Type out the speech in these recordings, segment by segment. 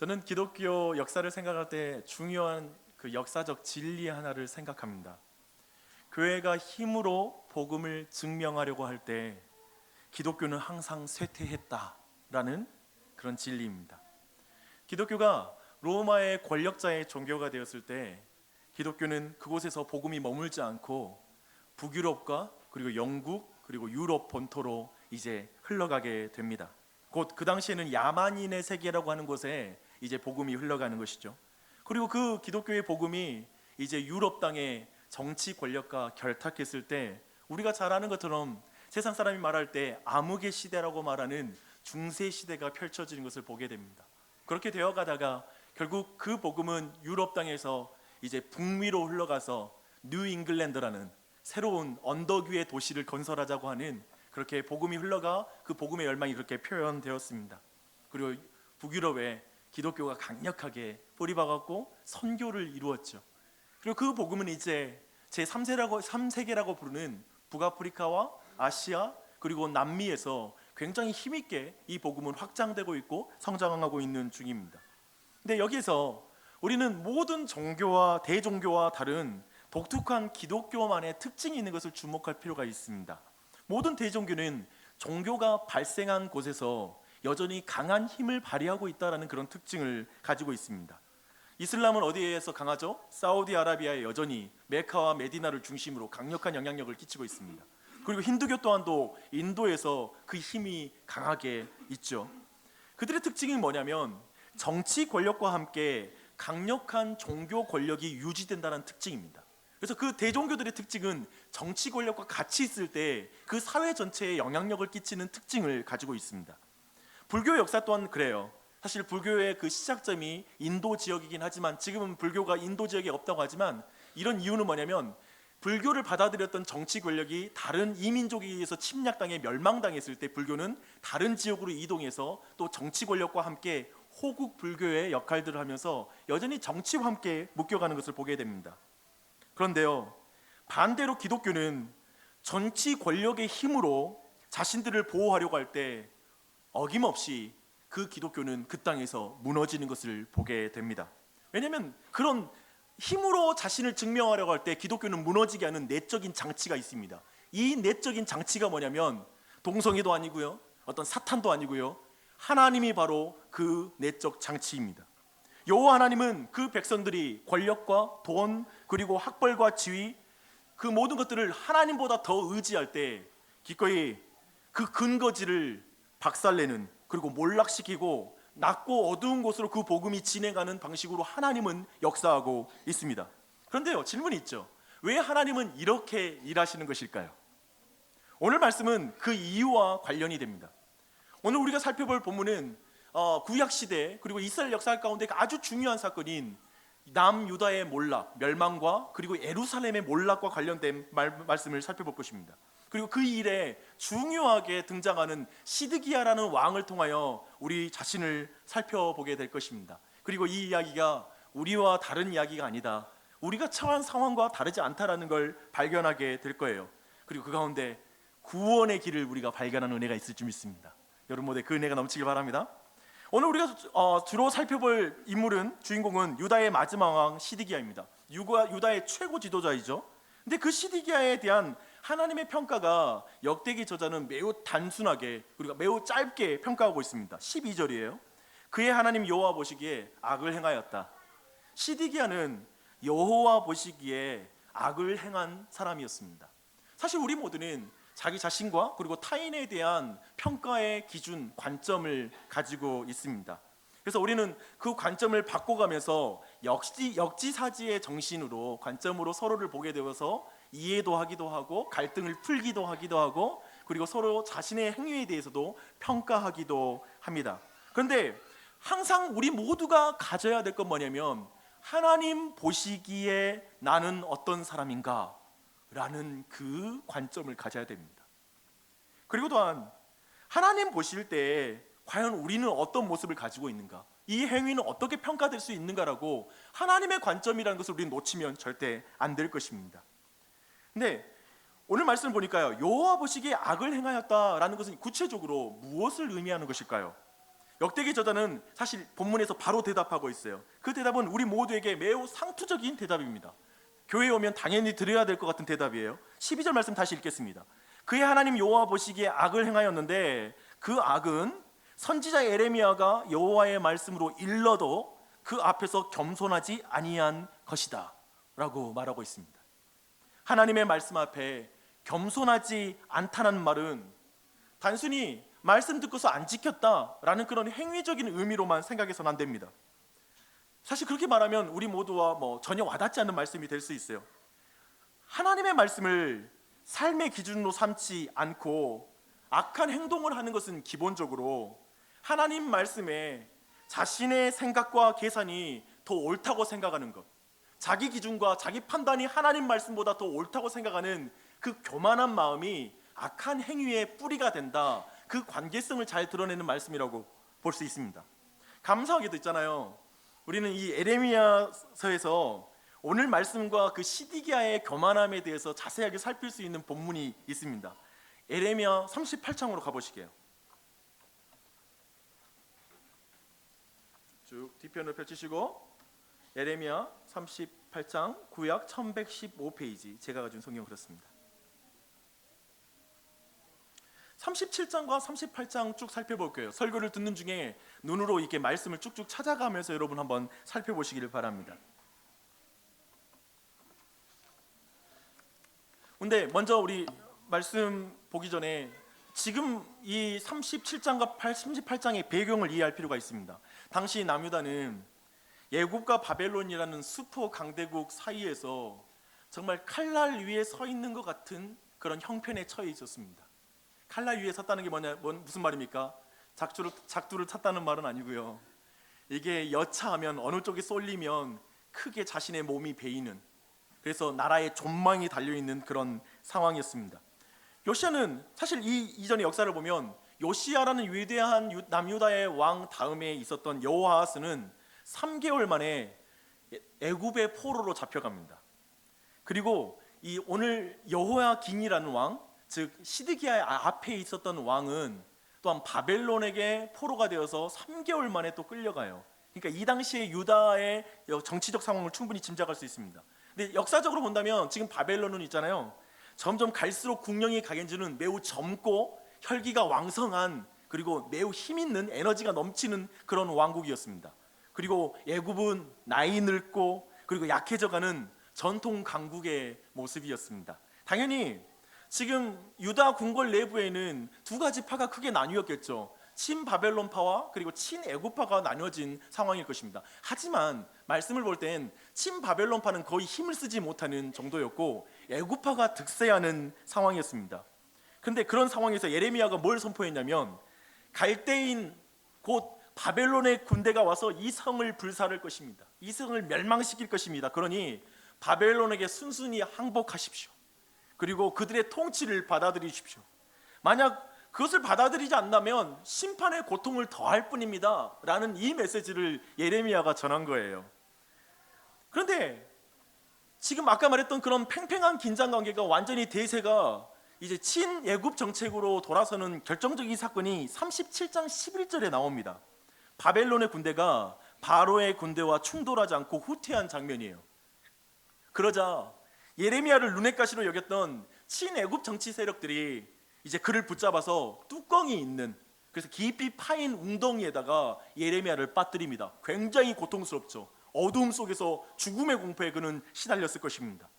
저는 기독교 역사를 생각할 때 중요한 그 역사적 진리 하나를 생각합니다. 교회가 힘으로 복음을 증명하려고 할 때 기독교는 항상 쇠퇴했다라는 그런 진리입니다. 기독교가 로마의 권력자의 종교가 되었을 때 기독교는 그곳에서 복음이 머물지 않고 북유럽과 그리고 영국 그리고 유럽 본토로 이제 흘러가게 됩니다. 곧 그 당시에는 야만인의 세계라고 하는 곳에 이제 복음이 흘러가는 것이죠. 그리고 그 기독교의 복음이 이제 유럽 땅의 정치 권력과 결탁했을 때 우리가 잘 아는 것처럼 세상 사람이 말할 때 암흑의 시대라고 말하는 중세 시대가 펼쳐지는 것을 보게 됩니다. 그렇게 되어 가다가 결국 그 복음은 유럽 땅에서 이제 북미로 흘러가서 뉴 잉글랜드라는 새로운 언덕 위의 도시를 건설하자고 하는 그렇게 복음이 흘러가 그 복음의 열망이 그렇게 표현되었습니다. 그리고 북유럽에 기독교가 강력하게 뿌리박았고 선교를 이루었죠. 그리고 그 복음은 이제 제3세계라고 부르는 북아프리카와 아시아 그리고 남미에서 굉장히 힘있게 이 복음은 확장되고 있고 성장하고 있는 중입니다. 근데 여기서 우리는 모든 종교와 대종교와 다른 독특한 기독교만의 특징이 있는 것을 주목할 필요가 있습니다. 모든 대종교는 종교가 발생한 곳에서 여전히 강한 힘을 발휘하고 있다는 그런 특징을 가지고 있습니다. 이슬람은 어디에서 강하죠? 사우디아라비아에 여전히 메카와 메디나를 중심으로 강력한 영향력을 끼치고 있습니다. 그리고 힌두교 또한도 인도에서 그 힘이 강하게 있죠. 그들의 특징이 뭐냐면 정치 권력과 함께 강력한 종교 권력이 유지된다는 특징입니다. 그래서 그 대종교들의 특징은 정치 권력과 같이 있을 때 그 사회 전체에 영향력을 끼치는 특징을 가지고 있습니다. 불교 역사 또한 그래요. 사실 불교의 그 시작점이 인도 지역이긴 하지만 지금은 불교가 인도 지역에 없다고 하지만 이런 이유는 뭐냐면 불교를 받아들였던 정치 권력이 다른 이민족에 의해서 침략당해 멸망당했을 때 불교는 다른 지역으로 이동해서 또 정치 권력과 함께 호국 불교의 역할들을 하면서 여전히 정치와 함께 묶여가는 것을 보게 됩니다. 그런데요, 반대로 기독교는 정치 권력의 힘으로 자신들을 보호하려고 할 때 어김없이 그 기독교는 그 땅에서 무너지는 것을 보게 됩니다. 왜냐하면 그런 힘으로 자신을 증명하려고 할 때 기독교는 무너지게 하는 내적인 장치가 있습니다. 이 내적인 장치가 뭐냐면 동성애도 아니고요, 어떤 사탄도 아니고요, 하나님이 바로 그 내적 장치입니다. 여호와 하나님은 그 백성들이 권력과 돈 그리고 학벌과 지위 그 모든 것들을 하나님보다 더 의지할 때 기꺼이 그 근거지를 박살내는 그리고 몰락시키고 낮고 어두운 곳으로 그 복음이 진행하는 방식으로 하나님은 역사하고 있습니다. 그런데요, 질문이 있죠. 왜 하나님은 이렇게 일하시는 것일까요? 오늘 말씀은 그 이유와 관련이 됩니다. 오늘 우리가 살펴볼 본문은 구약시대 그리고 이스라엘 역사 가운데 아주 중요한 사건인 남유다의 몰락, 멸망과 그리고 예루살렘의 몰락과 관련된 말씀을 살펴볼 것입니다. 그리고 그 일에 중요하게 등장하는 시드기야라는 왕을 통하여 우리 자신을 살펴보게 될 것입니다. 그리고 이 이야기가 우리와 다른 이야기가 아니다, 우리가 처한 상황과 다르지 않다라는 걸 발견하게 될 거예요. 그리고 그 가운데 구원의 길을 우리가 발견하는 은혜가 있을 줄 믿습니다. 여러분 모두 그 은혜가 넘치길 바랍니다. 오늘 우리가 주로 살펴볼 인물은, 주인공은 유다의 마지막 왕 시드기야입니다. 유다의 최고 지도자이죠. 근데 그 시드기야에 대한 하나님의 평가가 역대기 저자는 매우 단순하게 그리고 매우 짧게 평가하고 있습니다. 12절이에요. 그의 하나님 여호와 보시기에 악을 행하였다. 시드기야는 여호와 보시기에 악을 행한 사람이었습니다. 사실 우리 모두는 자기 자신과 그리고 타인에 대한 평가의 기준, 관점을 가지고 있습니다. 그래서 우리는 그 관점을 바꿔가면서 역지사지의 정신으로 관점으로 서로를 보게 되어서 이해도 하기도 하고 갈등을 풀기도 하기도 하고 그리고 서로 자신의 행위에 대해서도 평가하기도 합니다. 그런데 항상 우리 모두가 가져야 될 건 뭐냐면 하나님 보시기에 나는 어떤 사람인가 라는 그 관점을 가져야 됩니다. 그리고 또한 하나님 보실 때 과연 우리는 어떤 모습을 가지고 있는가, 이 행위는 어떻게 평가될 수 있는가라고 하나님의 관점이라는 것을 우리는 놓치면 절대 안 될 것입니다. 근데 오늘 말씀을 보니까요, 여호와 보시기에 악을 행하였다라는 것은 구체적으로 무엇을 의미하는 것일까요? 역대기 저자는 사실 본문에서 바로 대답하고 있어요. 그 대답은 우리 모두에게 매우 상투적인 대답입니다. 교회에 오면 당연히 드려야 될 것 같은 대답이에요. 12절 말씀 다시 읽겠습니다. 그의 하나님 여호와 보시기에 악을 행하였는데 그 악은 선지자 에레미야가 여호와의 말씀으로 일러도 그 앞에서 겸손하지 아니한 것이다 라고 말하고 있습니다. 하나님의 말씀 앞에 겸손하지 않다는 말은 단순히 말씀 듣고서 안 지켰다라는 그런 행위적인 의미로만 생각해서는 안 됩니다. 사실 그렇게 말하면 우리 모두와 전혀 와닿지 않는 말씀이 될 수 있어요. 하나님의 말씀을 삶의 기준으로 삼지 않고 악한 행동을 하는 것은 기본적으로 하나님 말씀에 자신의 생각과 계산이 더 옳다고 생각하는 것, 자기 기준과 자기 판단이 하나님 말씀보다 더 옳다고 생각하는 그 교만한 마음이 악한 행위의 뿌리가 된다. 그 관계성을 잘 드러내는 말씀이라고 볼 수 있습니다. 감사하게도 있잖아요. 우리는 이 에레미야서에서 오늘 말씀과 그 시드기야의 교만함에 대해서 자세하게 살필 수 있는 본문이 있습니다. 에레미야 38장으로 가보시게요. 쭉 뒤편을 펼치시고 에레미야 38장 구약 1115페이지, 제가 가진 성경 그렇습니다. 37장과 38장 쭉 살펴볼게요. 설교를 듣는 중에 눈으로 이렇게 말씀을 쭉쭉 찾아가면서 여러분 한번 살펴보시기를 바랍니다. 근데 먼저 우리 말씀 보기 전에 지금 이 37장과 38장의 배경을 이해할 필요가 있습니다. 당시 남유다는 애굽과 바벨론이라는 슈퍼 강대국 사이에서 정말 칼날 위에 서 있는 것 같은 그런 형편에 처해 있었습니다. 칼날 위에 섰다는 게 무슨 말입니까? 작두를 탔다는 말은 아니고요. 이게 여차하면 어느 쪽에 쏠리면 크게 자신의 몸이 베이는, 그래서 나라의 존망이 달려있는 그런 상황이었습니다. 요시야는 사실 이전의 역사를 보면 요시야라는 위대한 남유다의 왕 다음에 있었던 여호아하스는 3개월 만에 애굽의 포로로 잡혀갑니다. 그리고 이 오늘 여호야긴이라는 왕, 즉 시드기야의 앞에 있었던 왕은 또한 바벨론에게 포로가 되어서 3개월 만에 또 끌려가요. 그러니까 이 당시의 유다의 정치적 상황을 충분히 짐작할 수 있습니다. 근데 역사적으로 본다면 지금 바벨론은 있잖아요, 점점 갈수록 국력이 강해지는 매우 젊고 혈기가 왕성한, 그리고 매우 힘있는, 에너지가 넘치는 그런 왕국이었습니다. 그리고 애굽은 나이 늙고 그리고 약해져가는 전통 강국의 모습이었습니다. 당연히 지금 유다 궁궐 내부에는 두 가지 파가 크게 나뉘었겠죠. 친바벨론파와 그리고 친애굽파가 나뉘어진 상황일 것입니다. 하지만 말씀을 볼 땐 친바벨론파는 거의 힘을 쓰지 못하는 정도였고 애굽파가 득세하는 상황이었습니다. 그런데 그런 상황에서 예레미야가 뭘 선포했냐면, 갈대인 곧 바벨론의 군대가 와서 이 성을 불살할 것입니다. 이 성을 멸망시킬 것입니다. 그러니 바벨론에게 순순히 항복하십시오. 그리고 그들의 통치를 받아들이십시오. 만약 그것을 받아들이지 않는다면 심판의 고통을 더할 뿐입니다 라는 이 메시지를 예레미야가 전한 거예요. 그런데 지금 아까 말했던 그런 팽팽한 긴장관계가 완전히 대세가 이제 친애굽 정책으로 돌아서는 결정적인 사건이 37장 11절에 나옵니다. 바벨론의 군대가 바로의 군대와 충돌하지 않고 후퇴한 장면이에요. 그러자 예레미야를 눈엣가시로 여겼던 친애굽 정치 세력들이 이제 그를 붙잡아서 뚜껑이 있는, 그래서 깊이 파인 웅덩이에다가 예레미야를 빠뜨립니다. 굉장히 고통스럽죠. 어두움 속에서 죽음의 공포에 그는 시달렸을 것입니다.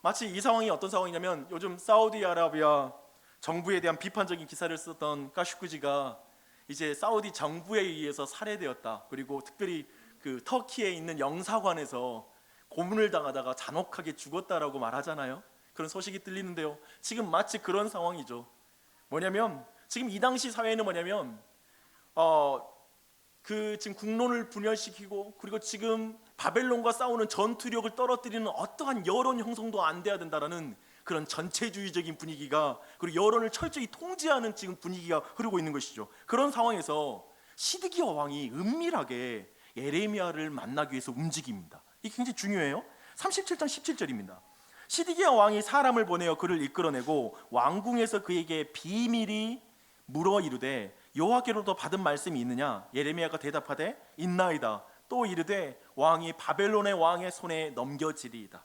마치 이 상황이 어떤 상황이냐면, 요즘 사우디아라비아 정부에 대한 비판적인 기사를 썼던 카슈쿠지가 이제 사우디 정부에 의해서 살해되었다, 그리고 특별히 그 터키에 있는 영사관에서 고문을 당하다가 잔혹하게 죽었다라고 말하잖아요. 그런 소식이 들리는데요, 지금 마치 그런 상황이죠. 뭐냐면 지금 이 당시 사회는 뭐냐면 지금 국론을 분열시키고, 그리고 지금 바벨론과 싸우는 전투력을 떨어뜨리는 어떠한 여론 형성도 안 돼야 된다라는 그런 전체주의적인 분위기가, 그리고 여론을 철저히 통제하는 지금 분위기가 흐르고 있는 것이죠. 그런 상황에서 시드기야 왕이 은밀하게 예레미야를 만나기 위해서 움직입니다. 이게 굉장히 중요해요. 37장 17절입니다. 시드기야 왕이 사람을 보내어 그를 이끌어내고 왕궁에서 그에게 비밀히 물어 이르되, 여호와께로부터 받은 말씀이 있느냐? 예레미야가 대답하되 있나이다. 또 이르되 왕이 바벨론의 왕의 손에 넘겨지리이다.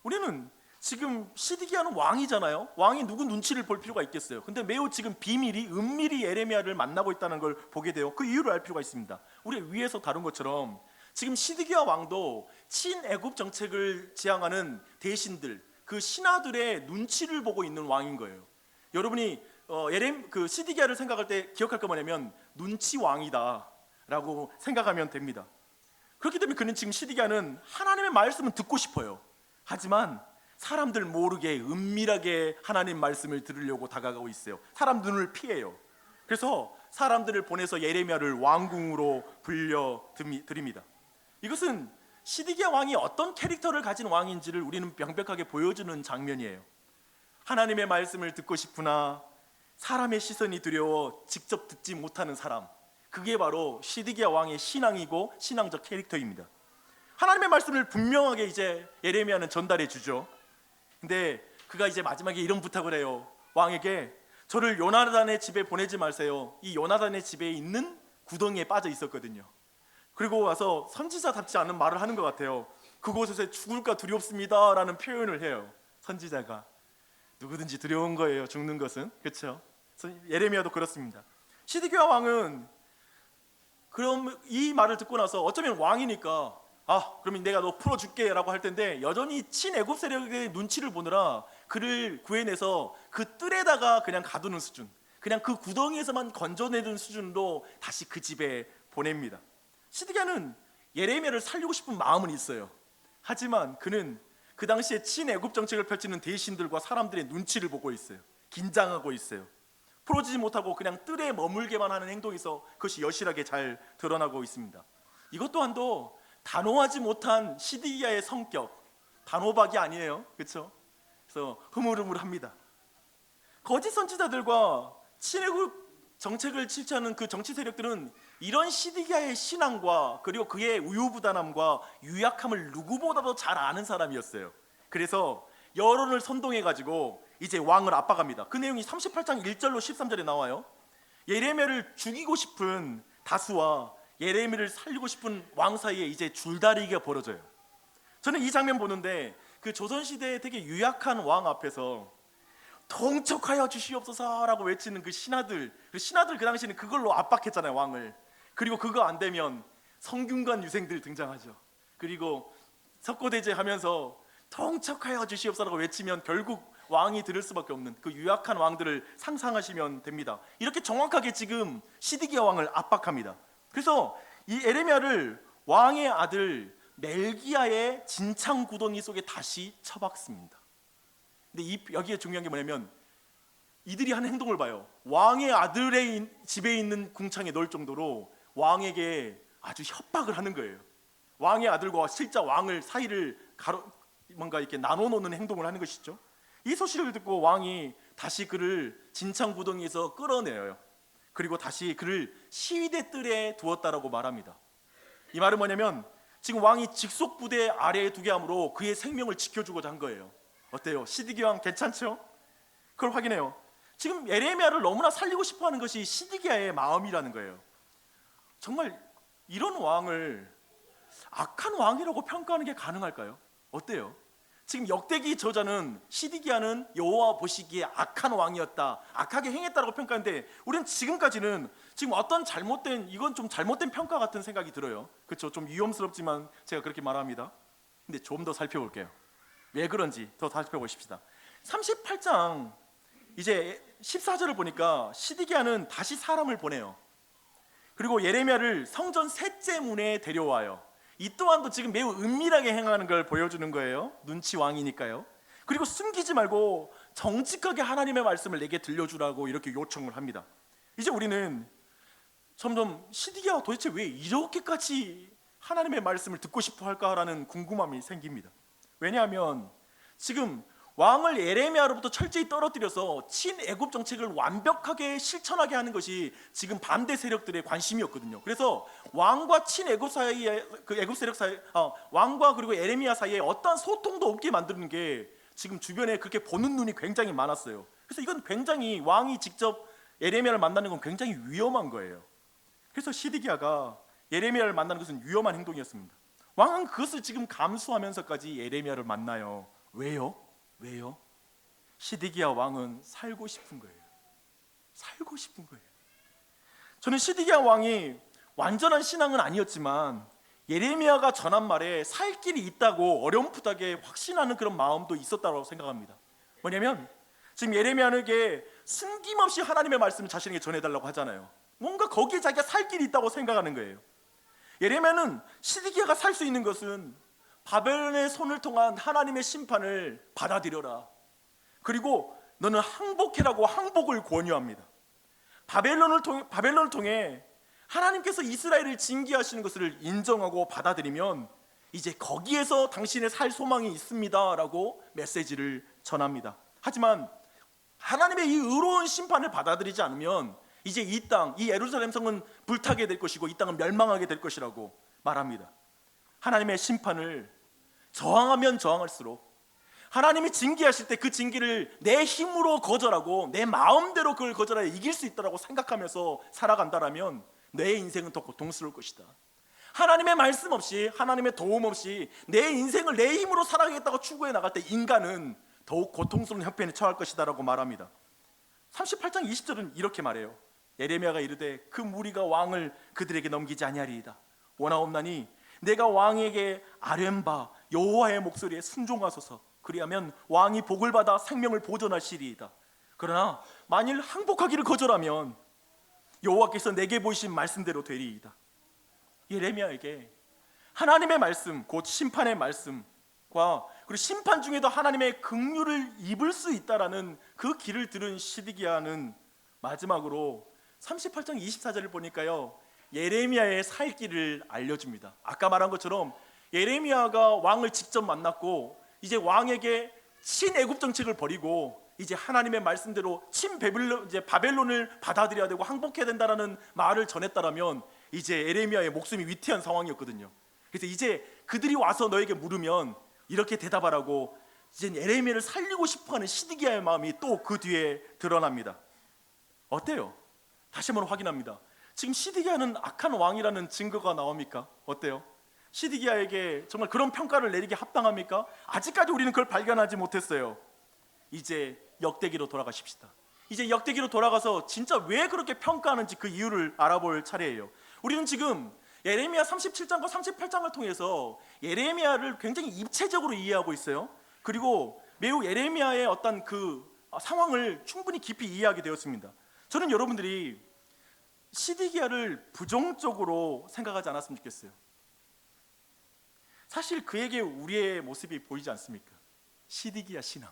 우리는 지금 시드기야는 왕이잖아요. 왕이 누구 눈치를 볼 필요가 있겠어요. 근데 매우 지금 비밀이 은밀히 예레미야를 만나고 있다는 걸 보게 돼요. 그 이유를 알 필요가 있습니다. 우리 위에서 다룬 것처럼 지금 시드기야 왕도 친애굽 정책을 지향하는 대신들, 그 신하들의 눈치를 보고 있는 왕인 거예요. 여러분이 시드기야를 생각할 때 기억할 거 뭐냐면 눈치 왕이다라고 생각하면 됩니다. 그렇기 때문에 그는 지금 시드기야는 하나님의 말씀은 듣고 싶어요. 하지만 사람들 모르게 은밀하게 하나님 말씀을 들으려고 다가가고 있어요. 사람 눈을 피해요. 그래서 사람들을 보내서 예레미야를 왕궁으로 불려드립니다. 이것은 시드기야 왕이 어떤 캐릭터를 가진 왕인지를 우리는 명백하게 보여주는 장면이에요. 하나님의 말씀을 듣고 싶으나 사람의 시선이 두려워 직접 듣지 못하는 사람, 그게 바로 시드기야 왕의 신앙이고 신앙적 캐릭터입니다. 하나님의 말씀을 분명하게 이제 예레미야는 전달해 주죠. 근데 그가 이제 마지막에 이런 부탁을 해요. 왕에게 저를 요나단의 집에 보내지 마세요. 이 요나단의 집에 있는 구덩이에 빠져 있었거든요. 그리고 와서 선지자답지 않은 말을 하는 것 같아요. 그곳에서 죽을까 두렵습니다 라는 표현을 해요. 선지자가 누구든지 두려운 거예요, 죽는 것은. 그렇죠? 예레미야도 그렇습니다. 시드기야 왕은 그럼 이 말을 듣고 나서 어쩌면 왕이니까 그러면 내가 너 풀어줄게 라고 할 텐데 여전히 친애굽 세력의 눈치를 보느라 그를 구해내서 그 뜰에다가 그냥 가두는 수준, 그냥 그 구덩이에서만 건져내는 수준으로 다시 그 집에 보냅니다. 시드기야는 예레미야를 살리고 싶은 마음은 있어요. 하지만 그는 그 당시에 친애굽 정책을 펼치는 대신들과 사람들의 눈치를 보고 있어요. 긴장하고 있어요. 풀어지지 못하고 그냥 뜰에 머물게만 하는 행동에서 그것이 여실하게 잘 드러나고 있습니다. 이것 또한도 단호하지 못한 시드기야의 성격, 단호박이 아니에요. 그렇죠? 그래서 흐물흐물합니다. 거짓 선지자들과 친애굽 정책을 실천하는 그 정치 세력들은 이런 시드기야의 신앙과 그리고 그의 우유부단함과 유약함을 누구보다도 잘 아는 사람이었어요. 그래서 여론을 선동해가지고 이제 왕을 압박합니다. 그 내용이 38장 1절로 13절에 나와요. 예레미야를 죽이고 싶은 다수와 예레미야를 살리고 싶은 왕 사이에 이제 줄다리기가 벌어져요. 저는 이 장면 보는데 그 조선시대에 되게 유약한 왕 앞에서 통촉하여 주시옵소서라고 외치는 그 신하들 그 당시에는 그걸로 압박했잖아요, 왕을. 그리고 그거 안 되면 성균관 유생들 등장하죠. 그리고 석고대제 하면서 통촉하여 주시옵소서라고 외치면 결국 왕이 들을 수밖에 없는 그 유약한 왕들을 상상하시면 됩니다. 이렇게 정확하게 지금 시드기야 왕을 압박합니다. 그래서 이 에레미야를 왕의 아들 멜기야의 진창 구덩이 속에 다시 처박습니다. 근데 여기에 중요한 게 뭐냐면 이들이 한 행동을 봐요. 왕의 아들의 집에 있는 궁창에 넣을 정도로 왕에게 아주 협박을 하는 거예요. 왕의 아들과 실자 왕을 사이를 뭔가 이렇게 나눠 놓는 행동을 하는 것이죠. 이 소식을 듣고 왕이 다시 그를 진창 구덩이에서 끌어내요. 그리고 다시 그를 시위대 뜰에 두었다라고 말합니다. 이 말은 뭐냐면 지금 왕이 직속 부대 아래에 두게 함으로 그의 생명을 지켜주고자 한 거예요. 어때요? 시드기야 왕 괜찮죠? 그걸 확인해요. 지금 예레미야를 너무나 살리고 싶어하는 것이 시드기야의 마음이라는 거예요. 정말 이런 왕을 악한 왕이라고 평가하는 게 가능할까요? 어때요? 지금 역대기 저자는 시드기야는 여호와 보시기에 악한 왕이었다, 악하게 행했다라고 평가하는데 우리는 지금까지는 지금 어떤 이건 좀 잘못된 평가 같은 생각이 들어요. 그렇죠? 좀 위험스럽지만 제가 그렇게 말합니다. 근데 좀 더 살펴볼게요. 왜 그런지 더 살펴보십시다. 38장 이제 14절을 보니까 시드기야는 다시 사람을 보내요. 그리고 예레미야를 성전 셋째 문에 데려와요. 이 또한도 지금 매우 은밀하게 행하는 걸 보여주는 거예요. 눈치 왕이니까요. 그리고 숨기지 말고 정직하게 하나님의 말씀을 내게 들려주라고 이렇게 요청을 합니다. 이제 우리는 점점 시드기야가 도대체 왜 이렇게까지 하나님의 말씀을 듣고 싶어 할까라는 궁금함이 생깁니다. 왜냐하면 지금 왕을 예레미야로부터 철저히 떨어뜨려서 친애굽 정책을 완벽하게 실천하게 하는 것이 지금 반대 세력들의 관심이었거든요. 그래서 왕과 친애굽 사이에 그 애굽 세력 사이 왕과 그리고 예레미야 사이에 어떠한 소통도 없게 만드는 게 지금 주변에 그렇게 보는 눈이 굉장히 많았어요. 그래서 이건 굉장히 왕이 직접 예레미야를 만나는 건 굉장히 위험한 거예요. 그래서 시드기야가 예레미야를 만나는 것은 위험한 행동이었습니다. 왕은 그것을 지금 감수하면서까지 예레미야를 만나요. 왜요? 왜요? 시드기야 왕은 살고 싶은 거예요. 살고 싶은 거예요. 저는 시드기야 왕이 완전한 신앙은 아니었지만 예레미야가 전한 말에 살 길이 있다고 어렴풋하게 확신하는 그런 마음도 있었다고 생각합니다. 뭐냐면 지금 예레미야에게 숨김없이 하나님의 말씀을 자신에게 전해달라고 하잖아요. 뭔가 거기에 자기가 살 길이 있다고 생각하는 거예요. 예레미야는 시드기야가 살 수 있는 것은 바벨론의 손을 통한 하나님의 심판을 받아들여라. 그리고 너는 항복해라고 항복을 권유합니다. 바벨론을 통해 하나님께서 이스라엘을 징계하시는 것을 인정하고 받아들이면 이제 거기에서 당신의 살 소망이 있습니다라고 메시지를 전합니다. 하지만 하나님의 이 의로운 심판을 받아들이지 않으면 이제 이 땅, 이 예루살렘 성은 불타게 될 것이고 이 땅은 멸망하게 될 것이라고 말합니다. 하나님의 심판을 저항하면 저항할수록 하나님이 징계하실 때 그 징계를 내 힘으로 거절하고 내 마음대로 그걸 거절하여 이길 수 있다고 생각하면서 살아간다라면 내 인생은 더 고통스러울 것이다. 하나님의 말씀 없이, 하나님의 도움 없이 내 인생을 내 힘으로 살아가겠다고 추구해 나갈 때 인간은 더욱 고통스러운 형편에 처할 것이다 라고 말합니다. 38장 20절은 이렇게 말해요. 예레미야가 이르되 그 무리가 왕을 그들에게 넘기지 아니하리이다. 원하옵나니 내가 왕에게 아뢰는 바 여호와의 목소리에 순종하소서. 그리하면 왕이 복을 받아 생명을 보존하시리이다. 그러나 만일 항복하기를 거절하면 여호와께서 내게 보이신 말씀대로 되리이다. 예레미야에게 하나님의 말씀, 곧 심판의 말씀과 그리고 심판 중에도 하나님의 긍휼을 입을 수 있다라는 그 길을 들은 시드기야는 마지막으로 38장 24절을 보니까요, 예레미야의 살 길을 알려줍니다. 아까 말한 것처럼 예레미야가 왕을 직접 만났고 이제 왕에게 친애굽 정책을 버리고 이제 하나님의 말씀대로 바벨론을 받아들여야 되고 항복해야 된다라는 말을 전했다라면 이제 예레미야의 목숨이 위태한 상황이었거든요. 그래서 이제 그들이 와서 너에게 물으면 이렇게 대답하라고 이제 예레미야를 살리고 싶어하는 시드기야의 마음이 또 그 뒤에 드러납니다. 어때요? 다시 한번 확인합니다. 지금 시드기야는 악한 왕이라는 증거가 나옵니까? 어때요? 시드기야에게 정말 그런 평가를 내리기 합당합니까? 아직까지 우리는 그걸 발견하지 못했어요. 이제 역대기로 돌아가십시다. 이제 역대기로 돌아가서 진짜 왜 그렇게 평가하는지 그 이유를 알아볼 차례예요. 우리는 지금 예레미야 37장과 38장을 통해서 예레미야를 굉장히 입체적으로 이해하고 있어요. 그리고 매우 예레미야의 어떤 그 상황을 충분히 깊이 이해하게 되었습니다. 저는 여러분들이 시드기야를 부정적으로 생각하지 않았으면 좋겠어요. 사실 그에게 우리의 모습이 보이지 않습니까? 시드기야 신앙,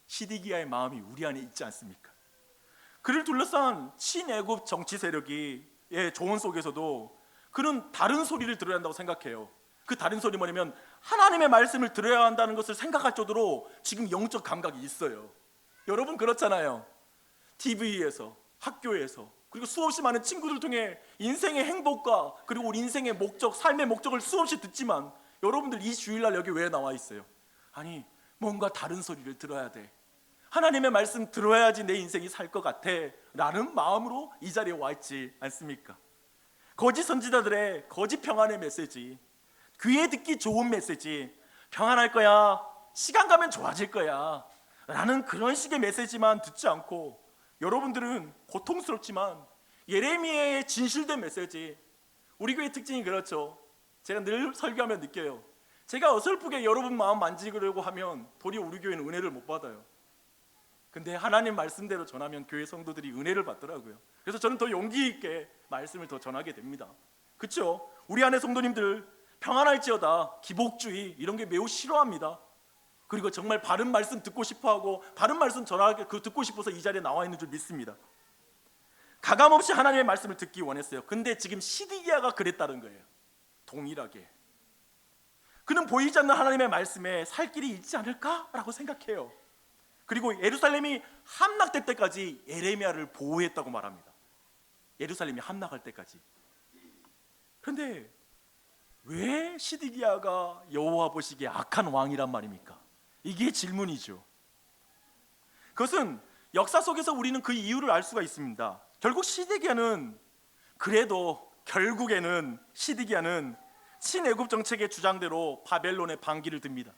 시드기야의 마음이 우리 안에 있지 않습니까? 그를 둘러싼 친애굽 정치 세력의 조언 속에서도 그는 다른 소리를 들어야 한다고 생각해요. 그 다른 소리 뭐냐면 하나님의 말씀을 들어야 한다는 것을 생각할 정도로 지금 영적 감각이 있어요. 여러분 그렇잖아요. TV에서, 학교에서, 그리고 수없이 많은 친구들 통해 인생의 행복과 그리고 우리 인생의 목적, 삶의 목적을 수없이 듣지만 여러분들 이 주일날 여기 왜 나와 있어요? 아니, 뭔가 다른 소리를 들어야 돼. 하나님의 말씀 들어야지 내 인생이 살 것 같아 라는 마음으로 이 자리에 와 있지 않습니까? 거짓 선지자들의 거짓 평안의 메시지, 귀에 듣기 좋은 메시지, 평안할 거야, 시간 가면 좋아질 거야 라는 그런 식의 메시지만 듣지 않고 여러분들은 고통스럽지만 예레미야의 진실된 메시지, 우리 교회 특징이 그렇죠. 제가 늘 설교하면 느껴요. 제가 어설프게 여러분 마음 만지려고 하면 도리어 우리 교회는 은혜를 못 받아요. 근데 하나님 말씀대로 전하면 교회 성도들이 은혜를 받더라고요. 그래서 저는 더 용기 있게 말씀을 더 전하게 됩니다. 그렇죠? 우리 안에 성도님들 평안할지어다 기복주의 이런 게 매우 싫어합니다. 그리고 정말 바른 말씀 듣고 싶어하고 바른 말씀 전하게 듣고 싶어서 이 자리에 나와 있는 줄 믿습니다. 가감없이 하나님의 말씀을 듣기 원했어요. 근데 지금 시드기야가 그랬다는 거예요. 동일하게 그는 보이지 않는 하나님의 말씀에 살 길이 있지 않을까라고 생각해요. 그리고 예루살렘이 함락될 때까지 예레미야를 보호했다고 말합니다. 예루살렘이 함락할 때까지. 그런데 왜 시드기야가 여호와 보시기에 악한 왕이란 말입니까? 이게 질문이죠. 그것은 역사 속에서 우리는 그 이유를 알 수가 있습니다. 결국 시드기야는 그래도 결국에는 시드기야는 친애굽 정책의 주장대로 바벨론의 반기를 듭니다.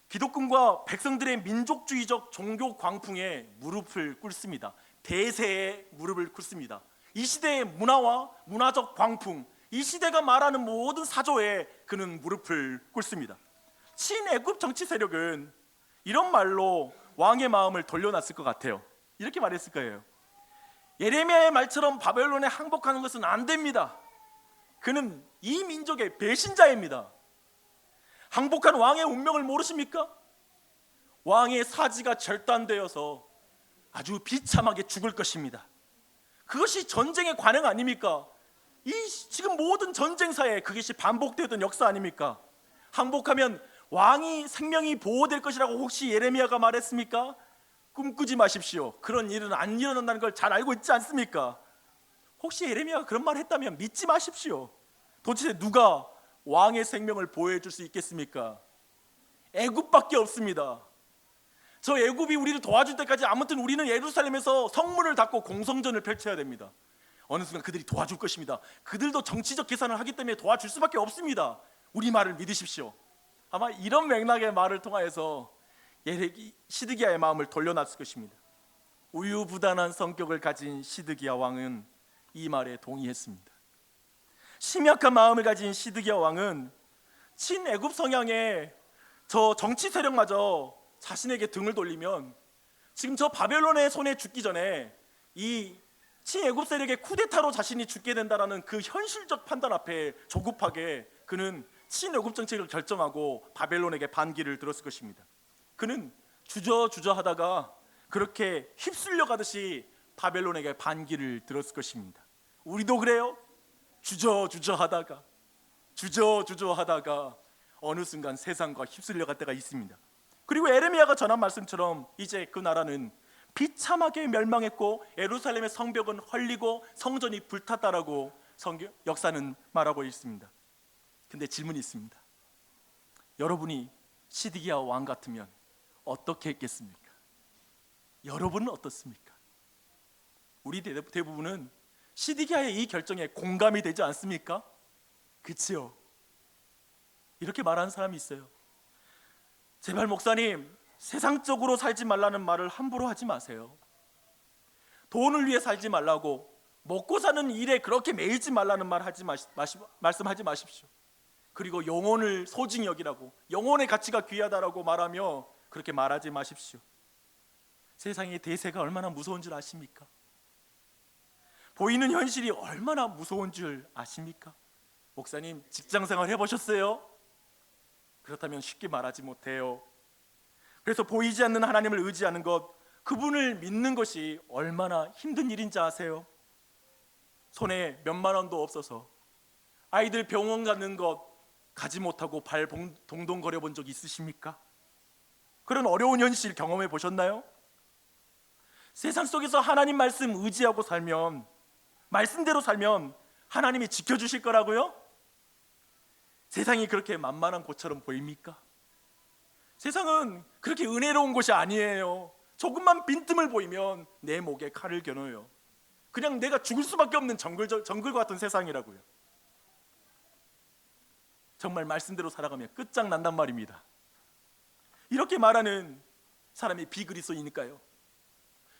기독군과 백성들의 민족주의적 종교 광풍에 무릎을 꿇습니다. 대세에 무릎을 꿇습니다. 이 시대의 문화와 문화적 광풍, 이 시대가 말하는 모든 사조에 그는 무릎을 꿇습니다. 친애굽 정치 세력은 이런 말로 왕의 마음을 돌려놨을 것 같아요. 이렇게 말했을 거예요. 예레미야의 말처럼 바벨론에 항복하는 것은 안 됩니다. 그는 이 민족의 배신자입니다. 항복한 왕의 운명을 모르십니까? 왕의 사지가 절단되어서 아주 비참하게 죽을 것입니다. 그것이 전쟁의 관행 아닙니까? 이 지금 모든 전쟁사에 그것이 반복되던 역사 아닙니까? 항복하면 왕이 생명이 보호될 것이라고 혹시 예레미야가 말했습니까? 꿈꾸지 마십시오. 그런 일은 안 일어난다는 걸 잘 알고 있지 않습니까? 혹시 예레미야가 그런 말을 했다면 믿지 마십시오. 도대체 누가 왕의 생명을 보호해 줄 수 있겠습니까? 애굽밖에 없습니다. 저 애굽이 우리를 도와줄 때까지 아무튼 우리는 예루살렘에서 성문을 닫고 공성전을 펼쳐야 됩니다. 어느 순간 그들이 도와줄 것입니다. 그들도 정치적 계산을 하기 때문에 도와줄 수밖에 없습니다. 우리 말을 믿으십시오. 아마 이런 맥락의 말을 통하여서 시드기야의 마음을 돌려놨을 것입니다. 우유부단한 성격을 가진 시드기야 왕은 이 말에 동의했습니다. 심약한 마음을 가진 시드기야 왕은 친애굽 성향의 저 정치 세력마저 자신에게 등을 돌리면 지금 저 바벨론의 손에 죽기 전에 이 친애굽 세력의 쿠데타로 자신이 죽게 된다라는 그 현실적 판단 앞에 조급하게 그는 친애굽 정책을 결정하고 바벨론에게 반기를 들었을 것입니다. 그는 주저하다가 그렇게 휩쓸려 가듯이 바벨론에게 반기를 들었을 것입니다. 우리도 그래요. 주저하다가 어느 순간 세상과 휩쓸려 갈 때가 있습니다. 그리고 에레미야가 전한 말씀처럼 이제 그 나라는 비참하게 멸망했고 예루살렘의 성벽은 헐리고 성전이 불탔다라고 역사는 말하고 있습니다. 근데 질문이 있습니다. 여러분이 시드기야 왕 같으면 어떻게 했겠습니까? 여러분은 어떻습니까? 우리 대부분은 시드기야의 이 결정에 공감이 되지 않습니까? 그치요? 이렇게 말하는 사람이 있어요. 제발 목사님, 세상적으로 살지 말라는 말을 함부로 하지 마세요. 돈을 위해 살지 말라고, 먹고 사는 일에 그렇게 매이지 말라는 말 말씀하지 마십시오. 그리고 영혼을 소중히 여기라고, 영혼의 가치가 귀하다라고 말하며 그렇게 말하지 마십시오. 세상의 대세가 얼마나 무서운 줄 아십니까? 보이는 현실이 얼마나 무서운 줄 아십니까? 목사님, 직장생활 해보셨어요? 그렇다면 쉽게 말하지 못해요. 그래서 보이지 않는 하나님을 의지하는 것, 그분을 믿는 것이 얼마나 힘든 일인지 아세요? 손에 몇만 원도 없어서 아이들 병원 가는 것 가지 못하고 발 동동거려 본 적 있으십니까? 그런 어려운 현실 경험해 보셨나요? 세상 속에서 하나님 말씀 의지하고 살면, 말씀대로 살면 하나님이 지켜주실 거라고요? 세상이 그렇게 만만한 곳처럼 보입니까? 세상은 그렇게 은혜로운 곳이 아니에요. 조금만 빈틈을 보이면 내 목에 칼을 겨눠요. 그냥 내가 죽을 수밖에 없는 정글과 같은 세상이라고요. 정말 말씀대로 살아가면 끝장난단 말입니다. 이렇게 말하는 사람이 비그리스도이니까요.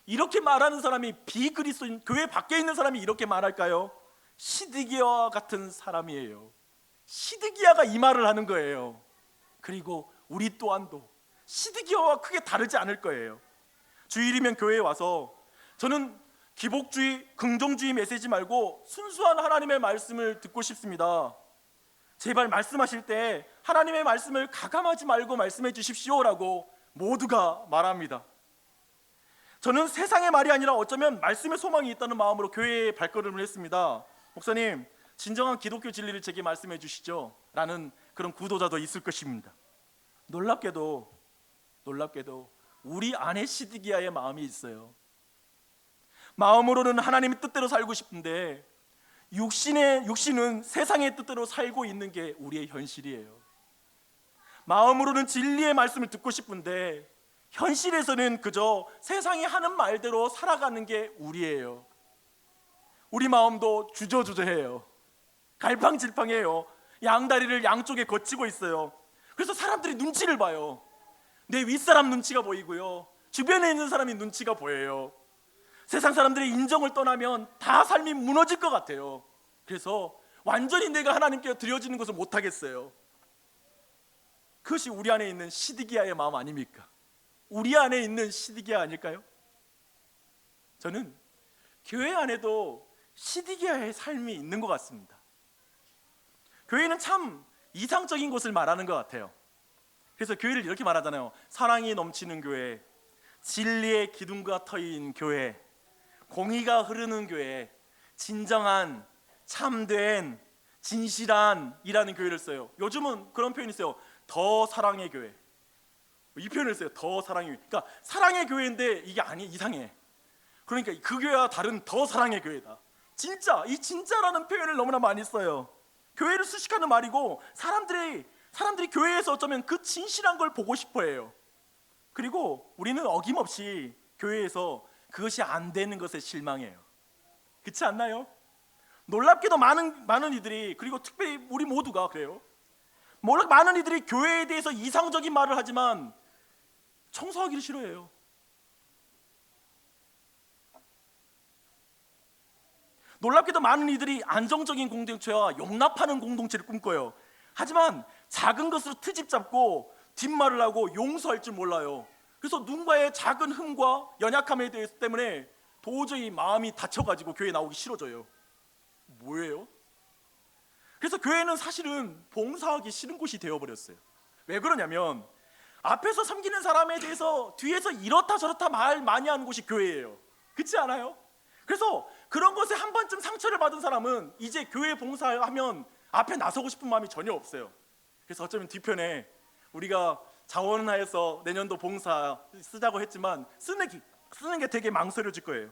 이렇게 말하는 사람이 비그리스도인, 교회 밖에 있는 사람이 이렇게 말할까요? 시드기야 같은 사람이에요. 시드기야가 이 말을 하는 거예요. 그리고 우리 또한도 시드기야와 크게 다르지 않을 거예요. 주일이면 교회에 와서 저는 기복주의, 긍정주의 메시지 말고 순수한 하나님의 말씀을 듣고 싶습니다. 제발 말씀하실 때 하나님의 말씀을 가감하지 말고 말씀해 주십시오라고 모두가 말합니다. 저는 세상의 말이 아니라 어쩌면 말씀의 소망이 있다는 마음으로 교회에 발걸음을 했습니다. 목사님, 진정한 기독교 진리를 제게 말씀해 주시죠 라는 그런 구도자도 있을 것입니다. 놀랍게도 우리 안에 시드기야의 마음이 있어요. 마음으로는 하나님의 뜻대로 살고 싶은데 육신은 세상의 뜻대로 살고 있는 게 우리의 현실이에요. 마음으로는 진리의 말씀을 듣고 싶은데 현실에서는 그저 세상이 하는 말대로 살아가는 게 우리예요. 우리 마음도 주저주저해요. 갈팡질팡해요. 양다리를 양쪽에 거치고 있어요. 그래서 사람들이 눈치를 봐요. 내 윗사람 눈치가 보이고요, 주변에 있는 사람이 눈치가 보여요. 세상 사람들의 인정을 떠나면 다 삶이 무너질 것 같아요. 그래서 완전히 내가 하나님께 드려지는 것을 못하겠어요. 그것이 우리 안에 있는 시드기야의 마음 아닙니까? 우리 안에 있는 시드기야 아닐까요? 저는 교회 안에도 시드기야의 삶이 있는 것 같습니다. 교회는 참 이상적인 곳을 말하는 것 같아요. 그래서 교회를 이렇게 말하잖아요. 사랑이 넘치는 교회, 진리의 기둥과 터인 교회, 공의가 흐르는 교회, 진정한, 참된, 진실한 이라는 교회를 써요. 요즘은 그런 표현이 있어요. 더 사랑의 교회, 이 표현을 써요. 더 사랑의 교회. 그러니까 사랑의 교회인데 이게 이상해. 그러니까 그 교회와 다른 더 사랑의 교회다. 진짜, 이 진짜라는 표현을 너무나 많이 써요. 교회를 수식하는 말이고, 사람들이 교회에서 어쩌면 그 진실한 걸 보고 싶어해요. 그리고 우리는 어김없이 교회에서 그것이 안 되는 것에 실망해요. 그렇지 않나요? 놀랍게도 많은 이들이, 그리고 특별히 우리 모두가 그래요. 많은 이들이 교회에 대해서 이상적인 말을 하지만 청소하기를 싫어해요. 놀랍게도 많은 이들이 안정적인 공동체와 용납하는 공동체를 꿈꿔요. 하지만 작은 것으로 트집 잡고 뒷말을 하고 용서할 줄 몰라요. 그래서 누군가의 작은 흠과 연약함에 대해서 때문에 도저히 마음이 다쳐가지고 교회 나오기 싫어져요. 뭐예요? 그래서 교회는 사실은 봉사하기 싫은 곳이 되어버렸어요. 왜 그러냐면 앞에서 섬기는 사람에 대해서 뒤에서 이렇다 저렇다 말 많이 하는 곳이 교회예요. 그렇지 않아요? 그래서 그런 것에 한 번쯤 상처를 받은 사람은 이제 교회 봉사하면 앞에 나서고 싶은 마음이 전혀 없어요. 그래서 어쩌면 뒤편에 우리가 자원하여서 내년도 봉사 쓰자고 했지만 쓰는 게 되게 망설여질 거예요.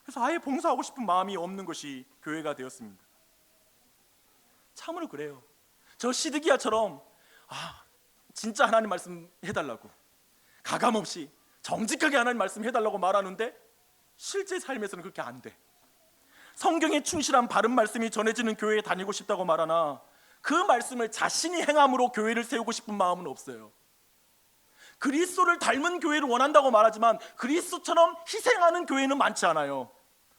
그래서 아예 봉사하고 싶은 마음이 없는 것이 교회가 되었습니다. 참으로 그래요. 저 시드기야처럼 진짜 하나님 말씀 해달라고, 가감없이 정직하게 하나님 말씀 해달라고 말하는데 실제 삶에서는 그렇게 안 돼. 성경에 충실한 바른 말씀이 전해지는 교회에 다니고 싶다고 말하나 그 말씀을 자신이 행함으로 교회를 세우고 싶은 마음은 없어요. 그리스도를 닮은 교회를 원한다고 말하지만 그리스도처럼 희생하는 교회는 많지 않아요.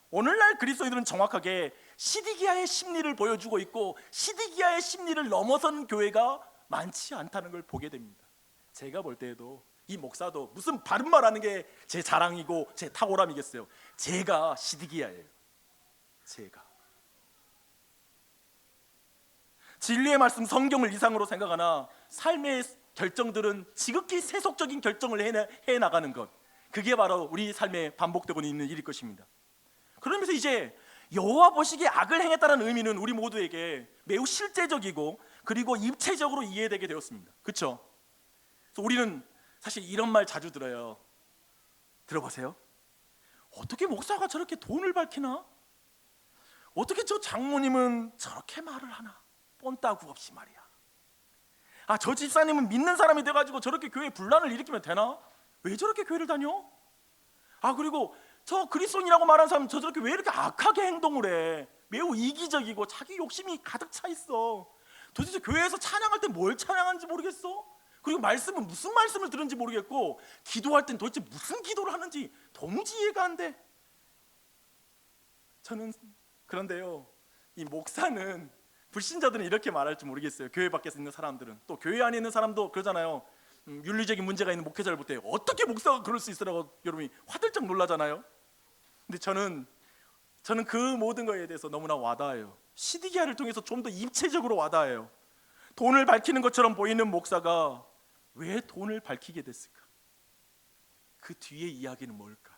오늘날 그리스도인들은 정확하게 시드기야의 심리를 보여주고 있고, 시드기야의 심리를 넘어선 교회가 많지 않다는 걸 보게 됩니다. 제가 볼 때에도 이 목사도 무슨 바른 말하는 게 제 자랑이고 제 탁월함이겠어요. 제가 시드기야예요. 제가 진리의 말씀 성경을 이상으로 생각하나 삶의 결정들은 지극히 세속적인 결정을 해나가는 것, 그게 바로 우리 삶에 반복되고 있는 일일 것입니다. 그러면서 이제 여호와 보시기에 악을 행했다는 의미는 우리 모두에게 매우 실제적이고 그리고 입체적으로 이해되게 되었습니다. 그렇죠? 그래서 우리는 사실 이런 말 자주 들어요. 들어보세요. 어떻게 목사가 저렇게 돈을 밝히나? 어떻게 저 장모님은 저렇게 말을 하나? 뻔따구 없이 말이야. 저 집사님은 믿는 사람이 돼가지고 저렇게 교회에 분란을 일으키면 되나? 왜 저렇게 교회를 다녀? 그리고 저 그리스도인이라고 말하는 사람 저렇게 왜 이렇게 악하게 행동을 해? 매우 이기적이고 자기 욕심이 가득 차 있어. 도대체 교회에서 찬양할 때 뭘 찬양하는지 모르겠어? 그리고 말씀은 무슨 말씀을 들은지 모르겠고, 기도할 땐 도대체 무슨 기도를 하는지 도무지 이해가 안 돼. 저는 그런데요, 이 목사는, 불신자들은 이렇게 말할지 모르겠어요. 교회 밖에서 있는 사람들은, 또 교회 안에 있는 사람도 그러잖아요. 윤리적인 문제가 있는 목회자를 볼 때 어떻게 목사가 그럴 수 있으라고 여러분이 화들짝 놀라잖아요. 근데 저는 그 모든 거에 대해서 너무나 와닿아요. 시드기야를 통해서 좀 더 입체적으로 와닿아요. 돈을 밝히는 것처럼 보이는 목사가 왜 돈을 밝히게 됐을까? 그 뒤의 이야기는 뭘까?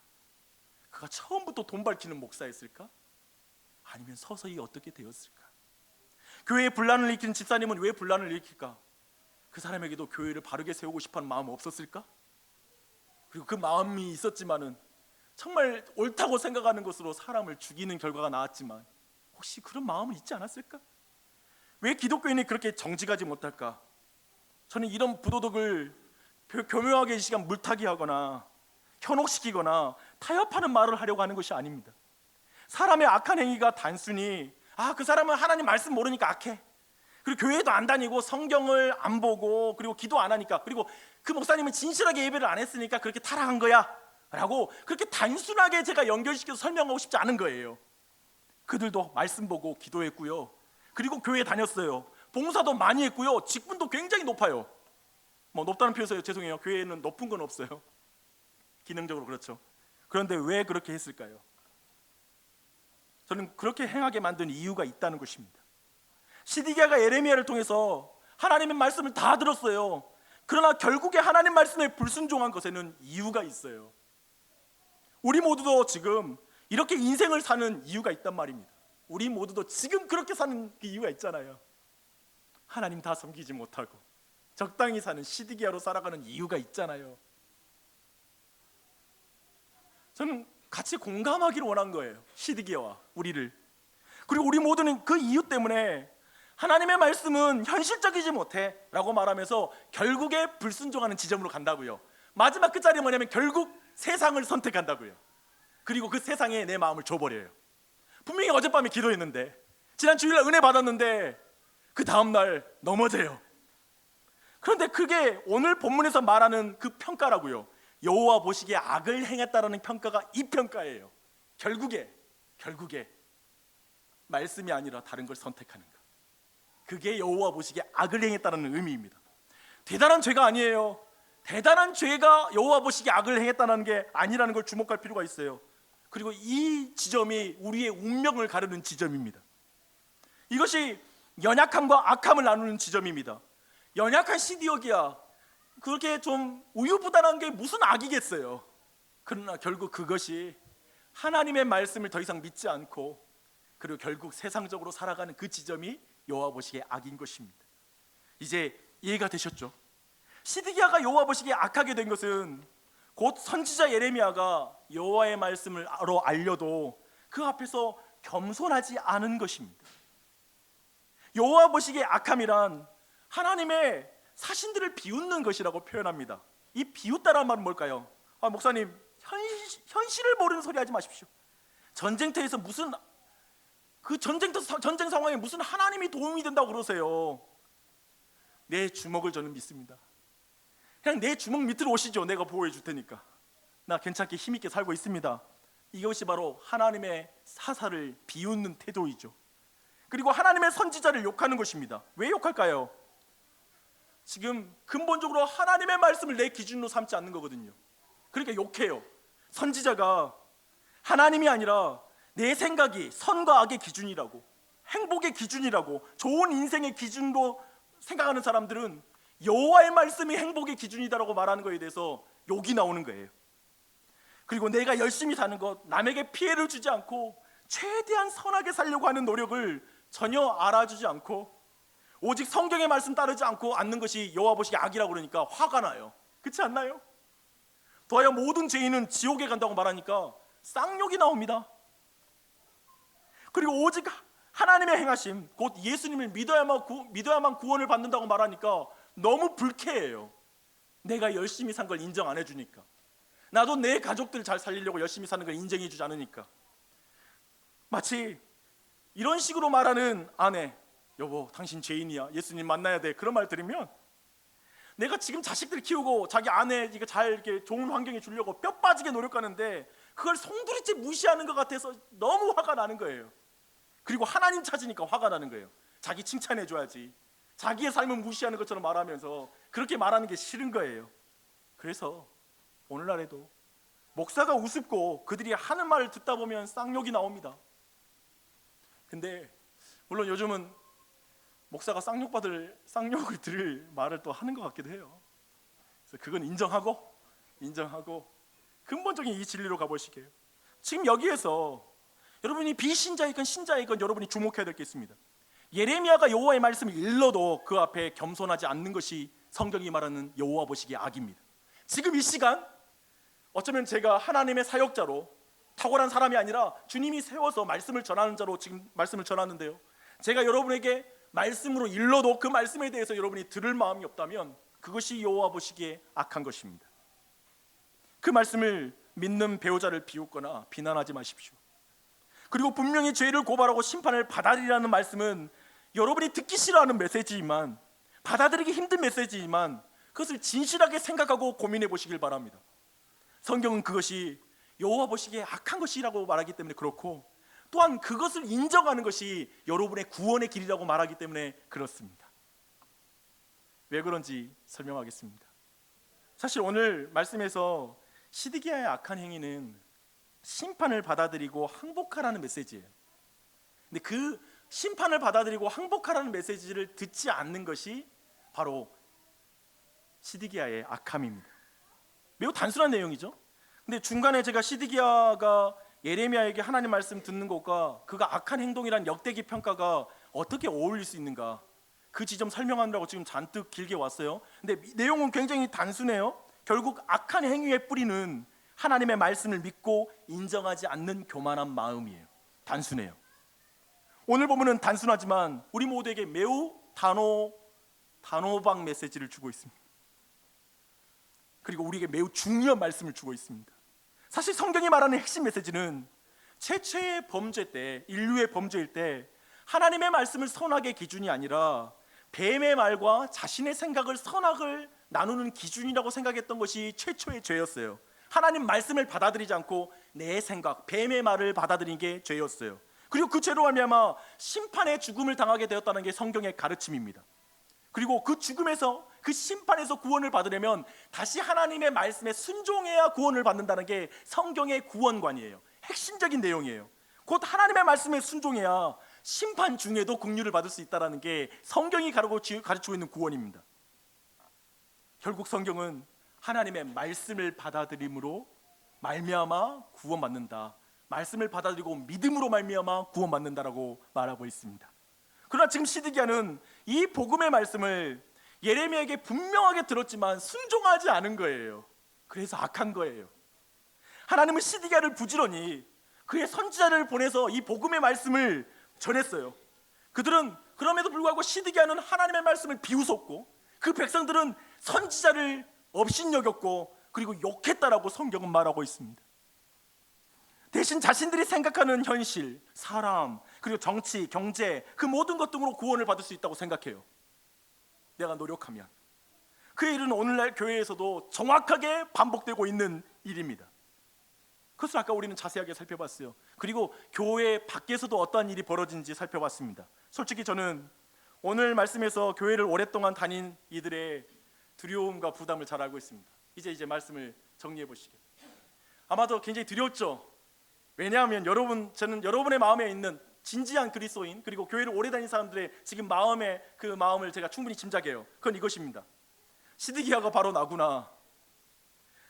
그가 처음부터 돈 밝히는 목사였을까? 아니면 서서히 어떻게 되었을까? 교회에 분란을 일으키는 집사님은 왜 분란을 일으킬까? 그 사람에게도 교회를 바르게 세우고 싶어하는 마음 없었을까? 그리고 그 마음이 있었지만은 정말 옳다고 생각하는 것으로 사람을 죽이는 결과가 나왔지만 혹시 그런 마음은 있지 않았을까? 왜 기독교인이 그렇게 정직하지 못할까? 저는 이런 부도덕을 교묘하게 이 시간 물타기 하거나 현혹시키거나 타협하는 말을 하려고 하는 것이 아닙니다. 사람의 악한 행위가 단순히 그 사람은 하나님 말씀 모르니까 악해, 그리고 교회도 안 다니고 성경을 안 보고 그리고 기도 안 하니까, 그리고 그 목사님은 진실하게 예배를 안 했으니까 그렇게 타락한 거야 라고 그렇게 단순하게 제가 연결시켜서 설명하고 싶지 않은 거예요. 그들도 말씀 보고 기도했고요, 그리고 교회 다녔어요. 봉사도 많이 했고요, 직분도 굉장히 높아요. 뭐 높다는 표현에서 죄송해요, 교회는 높은 건 없어요. 기능적으로 그렇죠. 그런데 왜 그렇게 했을까요? 저는 그렇게 행하게 만든 이유가 있다는 것입니다. 시드기야가 예레미야를 통해서 하나님의 말씀을 다 들었어요. 그러나 결국에 하나님 말씀에 불순종한 것에는 이유가 있어요. 우리 모두도 지금 이렇게 인생을 사는 이유가 있단 말입니다. 우리 모두도 지금 그렇게 사는 그 이유가 있잖아요. 하나님 다 섬기지 못하고 적당히 사는 시드기야로 살아가는 이유가 있잖아요. 저는 같이 공감하기를 원한 거예요, 시드기야와 우리를. 그리고 우리 모두는 그 이유 때문에 하나님의 말씀은 현실적이지 못해 라고 말하면서 결국에 불순종하는 지점으로 간다고요. 마지막 그 자리는 뭐냐면 결국 세상을 선택한다고요. 그리고 그 세상에 내 마음을 줘버려요. 분명히 어젯밤에 기도했는데, 지난 주일날 은혜 받았는데 그 다음날 넘어져요. 그런데 그게 오늘 본문에서 말하는 그 평가라고요. 여호와 보시기에 악을 행했다라는 평가가 이 평가예요. 결국에 말씀이 아니라 다른 걸 선택하는 것, 그게 여호와 보시기에 악을 행했다는 의미입니다. 대단한 죄가 아니에요. 대단한 죄가 여호와 보시기에 악을 행했다는 게 아니라는 걸 주목할 필요가 있어요. 그리고 이 지점이 우리의 운명을 가르는 지점입니다. 이것이 연약함과 악함을 나누는 지점입니다. 연약한 시드기야, 그렇게 좀 우유부단한 게 무슨 악이겠어요. 그러나 결국 그것이 하나님의 말씀을 더 이상 믿지 않고 그리고 결국 세상적으로 살아가는 그 지점이 여호와 보시기에 악인 것입니다. 이제 이해가 되셨죠? 시드기야가 여호와 보시기에 악하게 된 것은 곧 선지자 예레미야가 여호와의 말씀을 알려도 그 앞에서 겸손하지 않은 것입니다. 여호와 보시기에 악함이란 하나님의 사신들을 비웃는 것이라고 표현합니다. 이 비웃다라는 말은 뭘까요? 목사님, 현실을 모르는 소리 하지 마십시오. 전쟁터에서 무슨 전쟁 상황에 무슨 하나님이 도움이 된다고 그러세요. 내 주먹을 저는 믿습니다. 그냥 내 주먹 밑으로 오시죠. 내가 보호해 줄 테니까. 나 괜찮게 힘있게 살고 있습니다. 이것이 바로 하나님의 사사를 비웃는 태도이죠. 그리고 하나님의 선지자를 욕하는 것입니다. 왜 욕할까요? 지금 근본적으로 하나님의 말씀을 내 기준으로 삼지 않는 거거든요. 그러니까 욕해요. 선지자가 하나님이 아니라 내 생각이 선과 악의 기준이라고, 행복의 기준이라고, 좋은 인생의 기준으로 생각하는 사람들은 여호와의 말씀이 행복의 기준이다라고 말하는 것에 대해서 욕이 나오는 거예요. 그리고 내가 열심히 사는 것, 남에게 피해를 주지 않고 최대한 선하게 살려고 하는 노력을 전혀 알아주지 않고 오직 성경의 말씀 따르지 않고 않는 것이 여호와 보시기에 악이라고 그러니까 화가 나요. 그렇지 않나요? 더하여 모든 죄인은 지옥에 간다고 말하니까 쌍욕이 나옵니다. 그리고 오직 하나님의 행하심, 곧 예수님을 믿어야만 구원을 받는다고 말하니까 너무 불쾌해요. 내가 열심히 산 걸 인정 안 해주니까, 나도 내 가족들 잘 살리려고 열심히 사는 걸 인정해 주지 않으니까. 마치 이런 식으로 말하는 아내, 여보 당신 죄인이야, 예수님 만나야 돼, 그런 말 들으면 내가 지금 자식들 키우고 자기 아내 잘 이렇게 좋은 환경에 주려고 뼈 빠지게 노력하는데 그걸 송두리째 무시하는 것 같아서 너무 화가 나는 거예요. 그리고 하나님 찾으니까 화가 나는 거예요. 자기 칭찬해 줘야지, 자기의 삶을 무시하는 것처럼 말하면서 그렇게 말하는 게 싫은 거예요. 그래서 오늘날에도 목사가 우습고 그들이 하는 말을 듣다 보면 쌍욕이 나옵니다. 근데 물론 요즘은 목사가 쌍욕을 들을 말을 또 하는 것 같기도 해요. 그래서 그건 인정하고 근본적인 이 진리로 가보시게요. 지금 여기에서 여러분이 비신자이건 신자이건 여러분이 주목해야 될 게 있습니다. 예레미야가 여호와의 말씀을 일러도 그 앞에 겸손하지 않는 것이 성경이 말하는 여호와 보시기에 악입니다. 지금 이 시간 어쩌면 제가 하나님의 사역자로 탁월한 사람이 아니라 주님이 세워서 말씀을 전하는 자로 지금 말씀을 전하는데요, 제가 여러분에게 말씀으로 일러도 그 말씀에 대해서 여러분이 들을 마음이 없다면 그것이 여호와 보시기에 악한 것입니다. 그 말씀을 믿는 배우자를 비웃거나 비난하지 마십시오. 그리고 분명히 죄를 고발하고 심판을 받아들이라는 말씀은 여러분이 듣기 싫어하는 메시지지만, 받아들이기 힘든 메시지지만 그것을 진실하게 생각하고 고민해 보시길 바랍니다. 성경은 그것이 여호와 보시기에 악한 것이라고 말하기 때문에 그렇고, 또한 그것을 인정하는 것이 여러분의 구원의 길이라고 말하기 때문에 그렇습니다. 왜 그런지 설명하겠습니다. 사실 오늘 말씀에서 시드기야의 악한 행위는 심판을 받아들이고 항복하라는 메시지예요. 근데 그 심판을 받아들이고 항복하라는 메시지를 듣지 않는 것이 바로 시드기야의 악함입니다. 매우 단순한 내용이죠. 근데 중간에 제가 시드기야가 예레미야에게 하나님 말씀 듣는 것과 그가 악한 행동이란 역대기 평가가 어떻게 어울릴 수 있는가, 그 지점 설명하느라고 지금 잔뜩 길게 왔어요. 근데 내용은 굉장히 단순해요. 결국 악한 행위의 뿌리는 하나님의 말씀을 믿고 인정하지 않는 교만한 마음이에요. 단순해요. 오늘 본문은 단순하지만 우리 모두에게 매우 단호박 메시지를 주고 있습니다. 그리고 우리에게 매우 중요한 말씀을 주고 있습니다. 사실 성경이 말하는 핵심 메시지는 최초의 범죄 때, 인류의 범죄일 때 하나님의 말씀을 선악의 기준이 아니라 뱀의 말과 자신의 생각을 선악을 나누는 기준이라고 생각했던 것이 최초의 죄였어요. 하나님 말씀을 받아들이지 않고 내 생각, 뱀의 말을 받아들이는 게 죄였어요. 그리고 그 죄로 말미암아 심판의 죽음을 당하게 되었다는 게 성경의 가르침입니다. 그리고 그 죽음에서, 그 심판에서 구원을 받으려면 다시 하나님의 말씀에 순종해야 구원을 받는다는 게 성경의 구원관이에요. 핵심적인 내용이에요. 곧 하나님의 말씀에 순종해야 심판 중에도 긍휼을 받을 수 있다는 게 성경이 가르치고 있는 구원입니다. 결국 성경은 하나님의 말씀을 받아들임으로 말미암아 구원받는다, 말씀을 받아들이고 믿음으로 말미암아 구원받는다라고 말하고 있습니다. 그러나 지금 시드기야는 이 복음의 말씀을 예레미야에게 분명하게 들었지만 순종하지 않은 거예요. 그래서 악한 거예요. 하나님은 시드기야를 부지런히 그의 선지자를 보내서 이 복음의 말씀을 전했어요. 그들은 그럼에도 불구하고 시드기야는 하나님의 말씀을 비웃었고, 그 백성들은 선지자를 업신여겼고 그리고 욕했다라고 성경은 말하고 있습니다. 대신 자신들이 생각하는 현실, 사람, 그리고 정치, 경제, 그 모든 것 등으로 구원을 받을 수 있다고 생각해요. 내가 노력하면. 그 일은 오늘날 교회에서도 정확하게 반복되고 있는 일입니다. 그것을 아까 우리는 자세하게 살펴봤어요. 그리고 교회 밖에서도 어떠한 일이 벌어진지 살펴봤습니다. 솔직히 저는 오늘 말씀에서 교회를 오랫동안 다닌 이들의 두려움과 부담을 잘 알고 있습니다. 이제 말씀을 정리해 보시게. 아마도 굉장히 두려웠죠. 왜냐하면 저는 여러분의 마음에 있는 진지한 그리스도인, 그리고 교회를 오래 다닌 사람들의 지금 마음의 그 마음을 제가 충분히 짐작해요. 그건 이것입니다. 시드기야가 바로 나구나.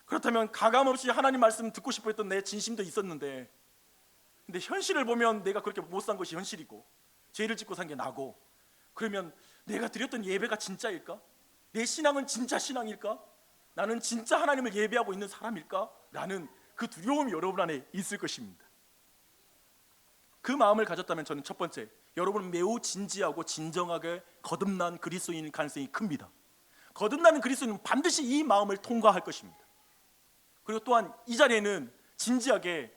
그렇다면 가감없이 하나님 말씀 듣고 싶어 했던 내 진심도 있었는데, 근데 현실을 보면 내가 그렇게 못 산 것이 현실이고 죄를 짓고 산 게 나고, 그러면 내가 드렸던 예배가 진짜일까? 내 신앙은 진짜 신앙일까? 나는 진짜 하나님을 예배하고 있는 사람일까? 라는 그 두려움이 여러분 안에 있을 것입니다. 그 마음을 가졌다면 저는 첫 번째, 여러분은 매우 진지하고 진정하게 거듭난 그리스도인일 가능성이 큽니다. 거듭나는 그리스도인은 반드시 이 마음을 통과할 것입니다. 그리고 또한 이 자리에는 진지하게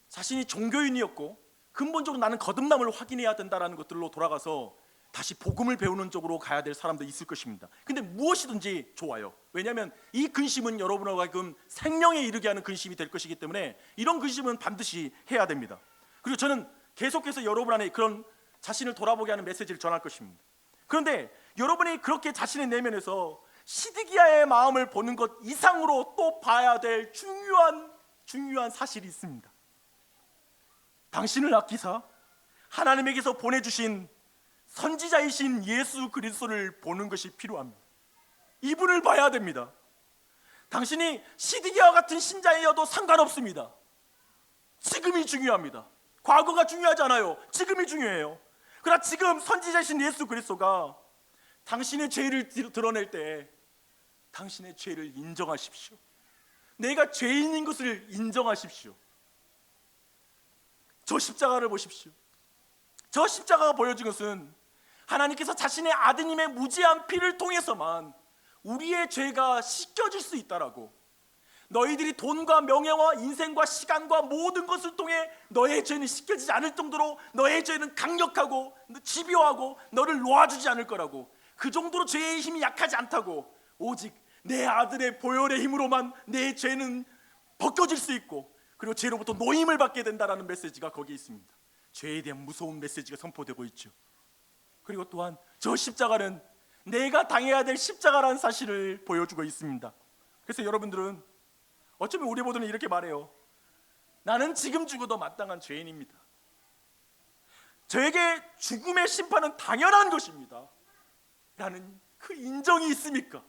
자신이 종교인이었고 근본적으로 나는 거듭남을 확인해야 된다는 것들로 돌아가서 다시 복음을 배우는 쪽으로 가야 될 사람도 있을 것입니다. 근데 무엇이든지 좋아요. 왜냐하면 이 근심은 여러분하고 하여금 생명에 이르게 하는 근심이 될 것이기 때문에 이런 근심은 반드시 해야 됩니다. 그리고 저는 계속해서 여러분 안에 그런 자신을 돌아보게 하는 메시지를 전할 것입니다. 그런데 여러분이 그렇게 자신의 내면에서 시드기야의 마음을 보는 것 이상으로 또 봐야 될 중요한 사실이 있습니다. 당신을 아끼사 하나님에게서 보내주신 선지자이신 예수 그리스도를 보는 것이 필요합니다. 이분을 봐야 됩니다. 당신이 시드기야와 같은 신자이어도 상관없습니다. 지금이 중요합니다. 과거가 중요하지 않아요. 지금이 중요해요. 그러나 지금 선지자이신 예수 그리스도가 당신의 죄를 드러낼 때 당신의 죄를 인정하십시오. 내가 죄인인 것을 인정하십시오. 저 십자가를 보십시오. 저 십자가가 보여준 것은 하나님께서 자신의 아드님의 무지한 피를 통해서만 우리의 죄가 씻겨질 수 있다라고. 너희들이 돈과 명예와 인생과 시간과 모든 것을 통해 너의 죄는 씻겨지지 않을 정도로 너의 죄는 강력하고 집요하고 너를 놓아주지 않을 거라고. 그 정도로 죄의 힘이 약하지 않다고. 오직 내 아들의 보혈의 힘으로만 내 죄는 벗겨질 수 있고, 그리고 죄로부터 노임을 받게 된다라는 메시지가 거기에 있습니다. 죄에 대한 무서운 메시지가 선포되고 있죠. 그리고 또한 저 십자가는 내가 당해야 될 십자가라는 사실을 보여주고 있습니다. 그래서 여러분들은 어쩌면 우리보다는 이렇게 말해요. 나는 지금 죽어도 마땅한 죄인입니다. 저에게 죽음의 심판은 당연한 것입니다 라는 그 인정이 있습니까?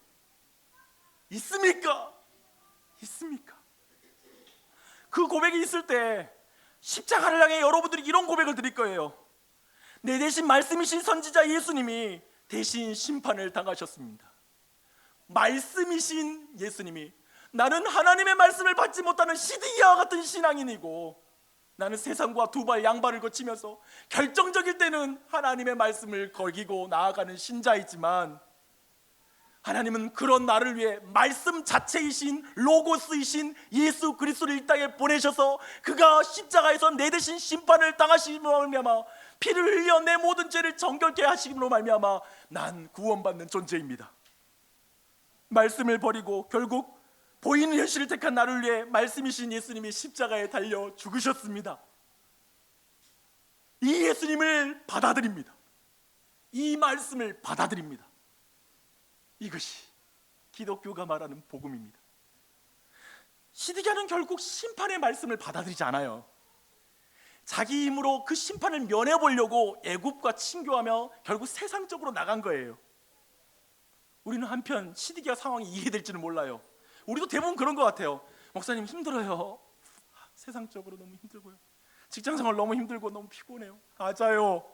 있습니까? 있습니까? 그 고백이 있을 때 십자가를 향해 여러분들이 이런 고백을 드릴 거예요. 내 대신 말씀이신 선지자 예수님이 대신 심판을 당하셨습니다. 말씀이신 예수님이, 나는 하나님의 말씀을 받지 못하는 시드기야와 같은 신앙인이고, 나는 세상과 두 발 양발을 거치면서 결정적일 때는 하나님의 말씀을 거기고 나아가는 신자이지만, 하나님은 그런 나를 위해 말씀 자체이신 로고스이신 예수 그리스도를 이 땅에 보내셔서 그가 십자가에서 내 대신 심판을 당하심으로 말미암아 피를 흘려 내 모든 죄를 정결케 하심으로 말미암아 난 구원받는 존재입니다. 말씀을 버리고 결국 보이는 현실을 택한 나를 위해 말씀이신 예수님이 십자가에 달려 죽으셨습니다. 이 예수님을 받아들입니다. 이 말씀을 받아들입니다. 이것이 기독교가 말하는 복음입니다. 시드기야는 결국 심판의 말씀을 받아들이지 않아요. 자기 힘으로 그 심판을 면해보려고 애굽과 친교하며 결국 세상적으로 나간 거예요. 우리는 한편 시드기야 상황이 이해될지는 몰라요. 우리도 대부분 그런 것 같아요. 목사님 힘들어요. 세상적으로 너무 힘들고요. 직장생활 너무 힘들고 너무 피곤해요. 맞아요.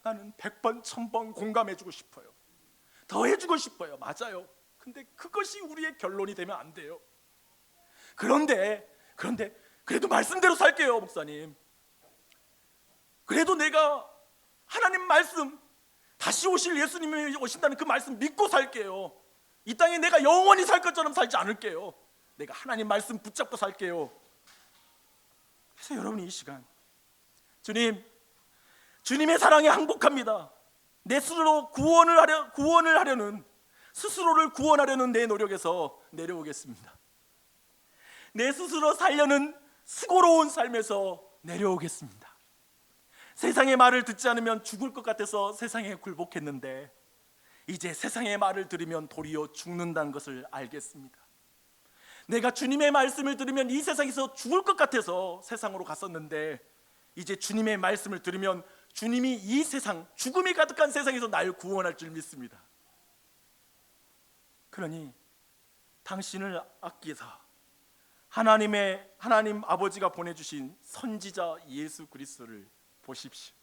나는 100번 1000번 공감해주고 싶어요. 더 해주고 싶어요. 맞아요. 근데 그것이 우리의 결론이 되면 안 돼요. 그런데 그래도 말씀대로 살게요, 목사님. 그래도 내가 하나님 말씀, 다시 오실 예수님이 오신다는 그 말씀 믿고 살게요. 이 땅에 내가 영원히 살 것처럼 살지 않을게요. 내가 하나님 말씀 붙잡고 살게요. 그래서 여러분이 이 시간, 주님의 사랑에 항복합니다. 내 스스로 스스로를 구원하려는 내 노력에서 내려오겠습니다. 내 스스로 살려는 수고로운 삶에서 내려오겠습니다. 세상의 말을 듣지 않으면 죽을 것 같아서 세상에 굴복했는데 이제 세상의 말을 들으면 도리어 죽는다는 것을 알겠습니다. 내가 주님의 말씀을 들으면 이 세상에서 죽을 것 같아서 세상으로 갔었는데 이제 주님의 말씀을 들으면 주님이 이 세상, 죽음이 가득한 세상에서 날 구원할 줄 믿습니다. 그러니 당신을 아끼사 하나님 아버지가 보내주신 선지자 예수 그리스도를 보십시오.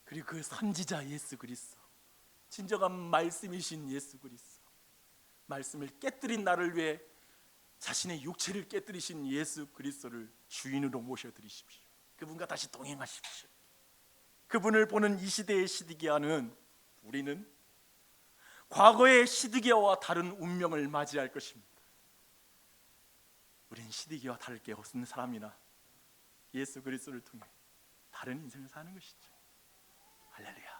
그리고 그 선지자 예수 그리스도, 진정한 말씀이신 예수 그리스도, 말씀을 깨뜨린 나를 위해 자신의 육체를 깨뜨리신 예수 그리스도를 주인으로 모셔드리십시오. 그분과 다시 동행하십시오. 그분을 보는 이 시대의 시드기야는, 우리는 과거의 시드기야와 다른 운명을 맞이할 것입니다. 우리는 시드기야와 다를 게 없는 사람이나 예수 그리스도를 통해 다른 인생을 사는 것이죠. 할렐루야.